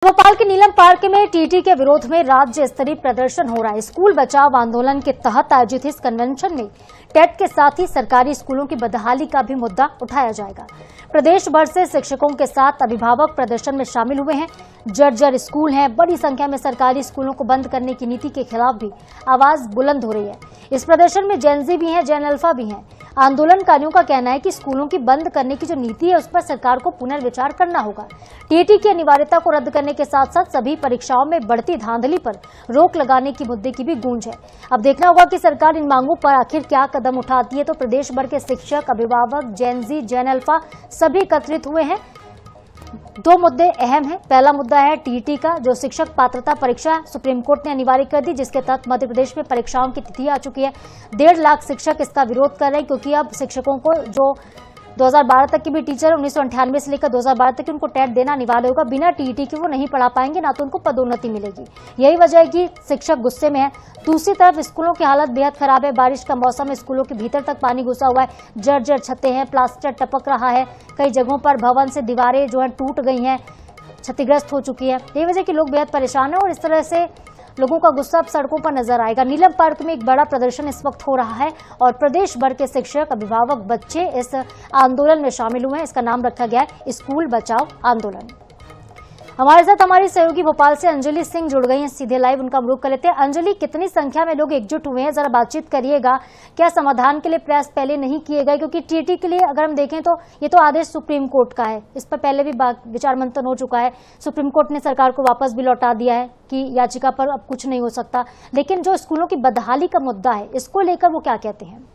भोपाल के नीलम पार्क में टीटी के विरोध में राज्य स्तरीय प्रदर्शन हो रहा है। स्कूल बचाओ आंदोलन के तहत आयोजित इस कन्वेंशन में टेट के साथ ही सरकारी स्कूलों की बदहाली का भी मुद्दा उठाया जाएगा। प्रदेश भर से शिक्षकों के साथ अभिभावक प्रदर्शन में शामिल हुए हैं। जर्जर स्कूल हैं, बड़ी संख्या में सरकारी स्कूलों को बंद करने की नीति के खिलाफ भी आवाज बुलंद हो रही है। इस प्रदर्शन में जेन ज़ी भी हैं, जेन अल्फा भी हैं। आंदोलनकारियों का कहना है कि स्कूलों की बंद करने की जो नीति है उस पर सरकार को पुनर्विचार करना होगा। टीटी की अनिवार्यता को रद्द करने के साथ साथ सभी परीक्षाओं में बढ़ती धांधली पर रोक लगाने की मुद्दे की भी गूंज है। अब देखना होगा कि सरकार इन मांगों पर आखिर क्या कदम उठाती है। तो प्रदेश भर के शिक्षक, अभिभावक, जेन ज़ी, जेन अल्फा सभी एकत्रित हुए हैं। दो मुद्दे अहम हैं। पहला मुद्दा है टीटी का, जो शिक्षक पात्रता परीक्षा सुप्रीम कोर्ट ने अनिवार्य कर दी, जिसके तहत मध्य प्रदेश में परीक्षाओं की तिथि आ चुकी है। 1.5 लाख शिक्षक इसका विरोध कर रहे हैं, क्योंकि अब शिक्षकों को जो 2012 तक के भी टीचर 1998 से लेकर 2012 तक उनको टेट देना अनिवार्य होगा। बिना टीटी के वो नहीं पढ़ा पाएंगे, ना तो उनको पदोन्नति मिलेगी। यही वजह है कि शिक्षक गुस्से में है। दूसरी तरफ स्कूलों की हालत बेहद खराब है। बारिश का मौसम है, स्कूलों के भीतर तक पानी घुसा हुआ है, जर्जर छतें हैं, प्लास्टर टपक रहा है। कई जगहों पर भवन से दीवारें जो है टूट गई हैं, क्षतिग्रस्त हो चुकी है। यही वजह कि लोग बेहद परेशान हैं और इस तरह से लोगों का गुस्सा अब सड़कों पर नजर आएगा। नीलम पार्क में एक बड़ा प्रदर्शन इस वक्त हो रहा है और प्रदेश भर के शिक्षक, अभिभावक, बच्चे इस आंदोलन में शामिल हुए हैं। इसका नाम रखा गया है स्कूल बचाओ आंदोलन। हमारे साथ हमारी सहयोगी भोपाल से अंजलि सिंह जुड़ गई हैं सीधे लाइव। उनका रुख कर लेते हैं। अंजलि, कितनी संख्या में लोग एकजुट हुए हैं, जरा बातचीत करिएगा। क्या समाधान के लिए प्रयास पहले नहीं किए गए? क्योंकि टीटी के लिए अगर हम देखें तो ये तो आदेश सुप्रीम कोर्ट का है, इस पर पहले भी विचार मंथन हो चुका है। सुप्रीम कोर्ट ने सरकार को वापस भी लौटा दिया है कि याचिका पर अब कुछ नहीं हो सकता। लेकिन जो स्कूलों की बदहाली का मुद्दा है, इसको लेकर वो क्या कहते हैं?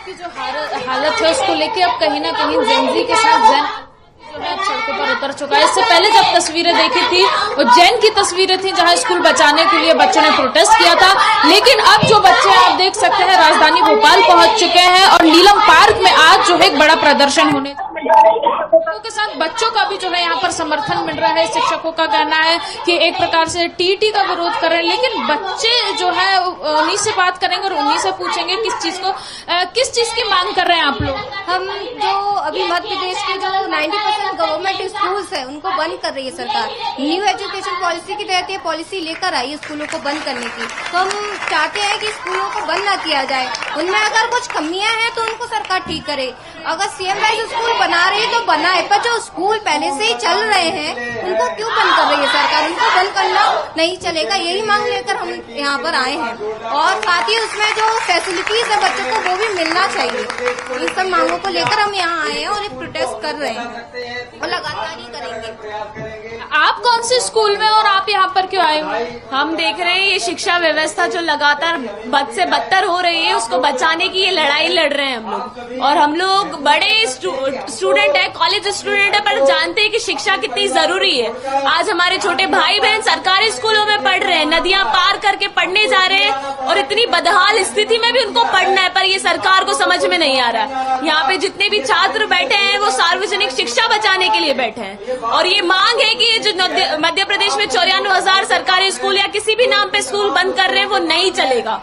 की जो हालत है उसको लेके अब कहीं ना कहीं जेन ज़ी के साथ जेन जो है सड़कों पर उतर चुका है। इससे पहले जब तस्वीरें देखी थी वो जेन की तस्वीरें थी, जहां स्कूल बचाने के लिए बच्चों ने प्रोटेस्ट किया था। लेकिन अब जो बच्चे आप देख सकते हैं राजधानी भोपाल पहुंच चुके हैं और नीलम पार्क में आज जो है एक बड़ा प्रदर्शन होने के साथ बच्चों का भी जो है यहाँ पर समर्थन मिल रहा है। शिक्षकों का कहना है कि एक प्रकार से टीटी का विरोध कर रहे हैं, लेकिन बच्चे जो है उन्हीं से बात करेंगे और उन्हीं से पूछेंगे किस चीज की मांग कर रहे हैं आप लोग। हम जो अभी मध्य प्रदेश के जो 90% गवर्नमेंट स्कूल्स है उनको बंद कर रही है सरकार। न्यू एजुकेशन पॉलिसी के तहत ये पॉलिसी लेकर आई है स्कूलों को बंद करने की। तो हम चाहते हैं कि स्कूलों को बंद न किया जाए। उनमें अगर कुछ कमियां हैं तो उनको सरकार ठीक करे। अगर सीएम वाइज स्कूल बना रही है तो बनाए, पर जो स्कूल पहले से ही चल रहे हैं उनको क्यों बंद कर रही है सरकार? उनको बंद करना नहीं चलेगा। यही मांग लेकर हम यहाँ पर आए हैं और साथ ही उसमें जो फैसिलिटीज है बच्चों को वो भी मिलना चाहिए। इन सब मांगों को लेकर हम यहाँ आए हैं और एक प्रोटेस्ट कर रहे हैं और लगातार ही करेंगे। आप कौन से स्कूल में और आप यहाँ पर क्यों आए हुए? हम देख रहे हैं ये शिक्षा व्यवस्था जो लगातार बद से बदतर हो रही है, उसको बचाने की ये लड़ाई लड़ रहे हैं हम लोग। और हम लोग बड़े स्टूडेंट है, कॉलेज स्टूडेंट है, पर जानते हैं कि शिक्षा कितनी जरूरी है। आज हमारे छोटे भाई बहन सरकारी स्कूलों में पढ़ रहे हैं, नदियां पार करके पढ़ने जा रहे हैं और इतनी बदहाल स्थिति में भी उनको पढ़ना है, पर ये सरकार को समझ में नहीं आ रहा। यहाँ पे जितने भी छात्र बैठे हैं वो सार्वजनिक शिक्षा बचाने के लिए बैठे हैं और ये मांग है कि जो मध्य प्रदेश में 94,000 सरकारी स्कूल या किसी भी नाम पे स्कूल बंद कर रहे हैं वो नहीं चलेगा।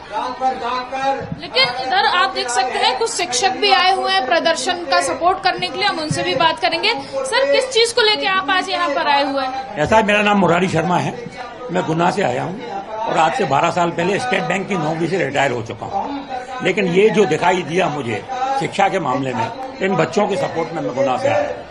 लेकिन इधर आप देख सकते हैं कुछ शिक्षक भी आए हुए हैं प्रदर्शन का सपोर्ट करने के लिए। हम उनसे भी बात करेंगे। सर, किस चीज को लेके आप आज यहाँ पर आए हुए हैं? ऐसा, मेरा नाम मुरारी शर्मा है, मैं गुना से आया हूँ और आज से 12 साल पहले स्टेट बैंक की नौकरी से रिटायर हो चुका हूँ। लेकिन ये जो दिखाई दिया मुझे शिक्षा के मामले में, इन बच्चों के सपोर्ट में मैं गुना से आया।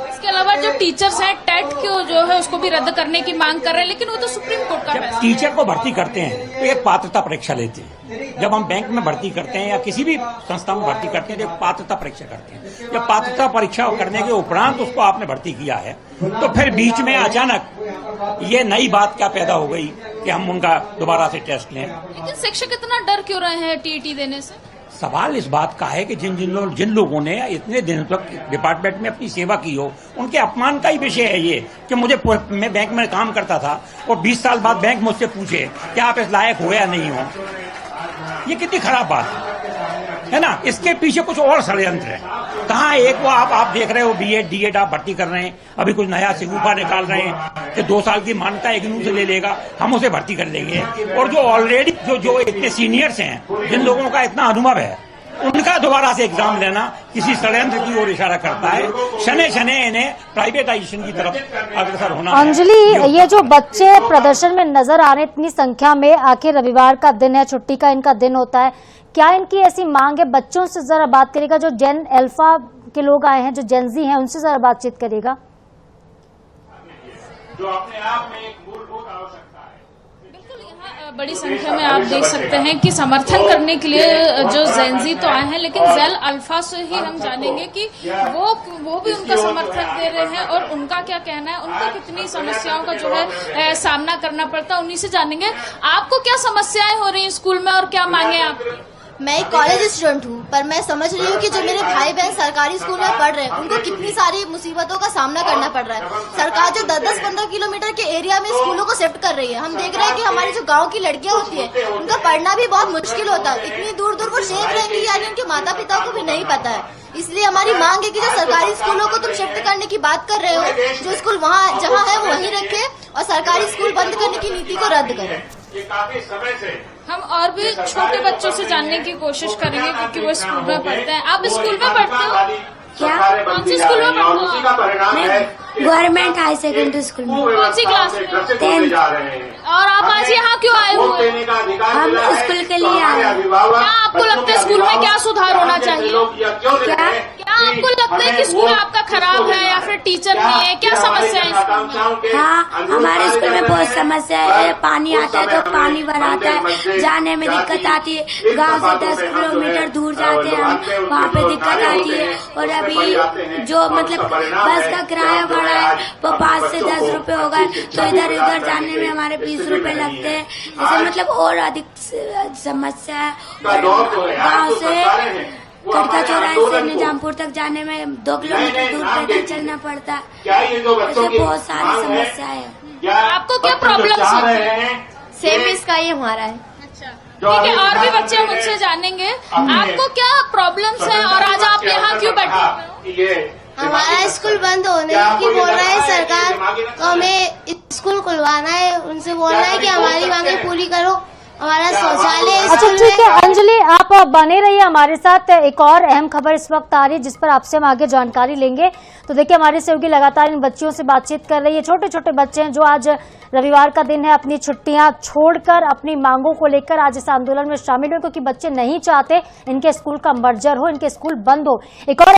इसके अलावा जो टीचर्स हैं टेट को जो है उसको भी रद्द करने की मांग कर रहे हैं, लेकिन वो तो सुप्रीम कोर्ट का फैसला। टीचर को भर्ती करते हैं तो एक पात्रता परीक्षा लेते हैं। जब हम बैंक में भर्ती करते हैं या किसी भी संस्था में भर्ती करते हैं तो एक पात्रता परीक्षा करते हैं। जब पात्रता परीक्षा करने के उपरांत उसको आपने भर्ती किया है तो फिर बीच में अचानक ये नई बात क्या पैदा हो गई कि हम उनका दोबारा से टेस्ट लें। लेकिन शिक्षक इतना डर क्यों रहे हैं टीटी देने से? सवाल इस बात का है कि जिन लोगों ने इतने दिनों तक डिपार्टमेंट में अपनी सेवा की हो, उनके अपमान का ही विषय है ये कि मैं बैंक में काम करता था और 20 साल बाद बैंक मुझसे पूछे कि आप इस लायक हो या नहीं हो। ये कितनी खराब बात है ना। इसके पीछे कुछ और षड्यंत्र है। कहाँ एक वो आप देख रहे हो बीएड डीएड आप भर्ती कर रहे हैं, अभी कुछ नया सिगूफा निकाल रहे हैं कि 2 साल की मान्यता इग्नू से ले लेगा, हम उसे भर्ती कर लेंगे। और जो ऑलरेडी जो इतने सीनियर्स हैं, जिन लोगों का इतना अनुभव है, उनका दोबारा से एग्जाम लेना किसी षड्यंत्र की ओर इशारा करता है। शने शने इन्हें प्राइवेटाइजेशन की तरफ अग्रसर होना है। अंजलि, ये जो बच्चे प्रदर्शन में नजर आ रहे हैं इतनी संख्या में, आखिर रविवार का दिन है, छुट्टी का इनका दिन होता है, क्या इनकी ऐसी मांग है? बच्चों से जरा बात करेगा, जो जेन अल्फा के लोग आए हैं, जो जेनजी हैं, उनसे जरा बातचीत करेगा। जो अपने आप में एक मूलभूत आवश्यकता है। बिल्कुल, यहाँ बड़ी संख्या में आप देख सकते हैं कि समर्थन करने के लिए जो जेनजी तो आए हैं, लेकिन जेल अल्फा से ही हम जानेंगे कि वो भी उनका समर्थन दे रहे हैं और उनका क्या कहना है, उनको कितनी समस्याओं का जो है सामना करना पड़ता है, उन्हीं से जानेंगे। आपको क्या समस्याएं हो रही हैं स्कूल में और क्या मांगे आप? मैं एक कॉलेज स्टूडेंट हूँ, पर मैं समझ रही हूँ कि जो मेरे भाई बहन सरकारी स्कूल में पढ़ रहे हैं उनको कितनी सारी मुसीबतों का सामना करना पड़ रहा है। सरकार जो 10-15 किलोमीटर के एरिया में स्कूलों को शिफ्ट कर रही है, हम देख रहे हैं कि हमारी जो गांव की लड़कियां होती है उनका पढ़ना भी बहुत मुश्किल होता है। इतनी दूर दूर वो सेफ रहेंगी, यानी उनके माता पिता को भी नहीं पता है। इसलिए हमारी मांग है कि जो सरकारी स्कूलों को तुम शिफ्ट करने की बात कर रहे हो, जो स्कूल वहाँ जहाँ है वो वहीं रखे और सरकारी स्कूल बंद करने की नीति को रद्द करें। ये काफी समय से हम और भी छोटे बच्चों से जानने की कोशिश करेंगे क्योंकि वो स्कूल में पढ़ते हैं। आप स्कूल में पढ़ते हो? क्या? कौन सी स्कूल में पढ़ते उसी का परिणाम है गवर्नमेंट हाई सेकेंडरी स्कूल में। कौन सी क्लास में? 10th। और आप आज यहाँ क्यों आए हुए हैं? हम स्कूल के लिए आए हैं। क्या आपको लगता है स्कूल में क्या सुधार होना चाहिए? क्या आपको लगता है कि स्कूल आपका खराब है या फिर टीचर नहीं है? क्या समस्या है स्कूल में? हाँ, हमारे स्कूल में बहुत समस्या है। पानी आता है तो पानी भर आता है, जाने में दिक्कत आती है। गांव से 10 किलोमीटर दूर जाते हैं हम, वहाँ पे दिक्कत आती है। और अभी जो मतलब बस का किराया बढ़ा है वो 5 से 10 रुपए हो गए, तो इधर उधर जाने में हमारे 20 रुपए लगते हैं। ऐसे मतलब और अधिक समस्या है। और गाँव से कटका चौराहे से निजामपुर तक जाने में 2 किलोमीटर दूर पैदल चलना पड़ता है। ऐसे बहुत सारी समस्याएं हैं। आपको क्या प्रॉब्लम है? सेम इसका ही हमारा है। ठीक है, और भी बच्चे हम मुझसे जानेंगे आपको क्या प्रॉब्लम्स हैं और आज आप यहाँ क्यों बैठे? हमारा स्कूल बंद होने की बोल रहा है सरकार, तो हमें स्कूल खुलवाना है। उनसे बोलना है कि हमारी मांगे पूरी करो, हमारा शौचालय। अच्छा ठीक है अंजलि, आप बने रहिए हमारे साथ। एक और अहम खबर इस वक्त आ रही है जिस पर आपसे हम आगे जानकारी लेंगे। तो देखिए, हमारी सहयोगी लगातार इन बच्चियों से बातचीत कर रही है। छोटे छोटे बच्चे हैं जो आज रविवार का दिन है, अपनी छुट्टियां छोड़कर अपनी मांगों को लेकर आज इस आंदोलन में शामिल हुए, क्योंकि बच्चे नहीं चाहते इनके स्कूल का मर्जर हो, इनके स्कूल बंद हो। एक और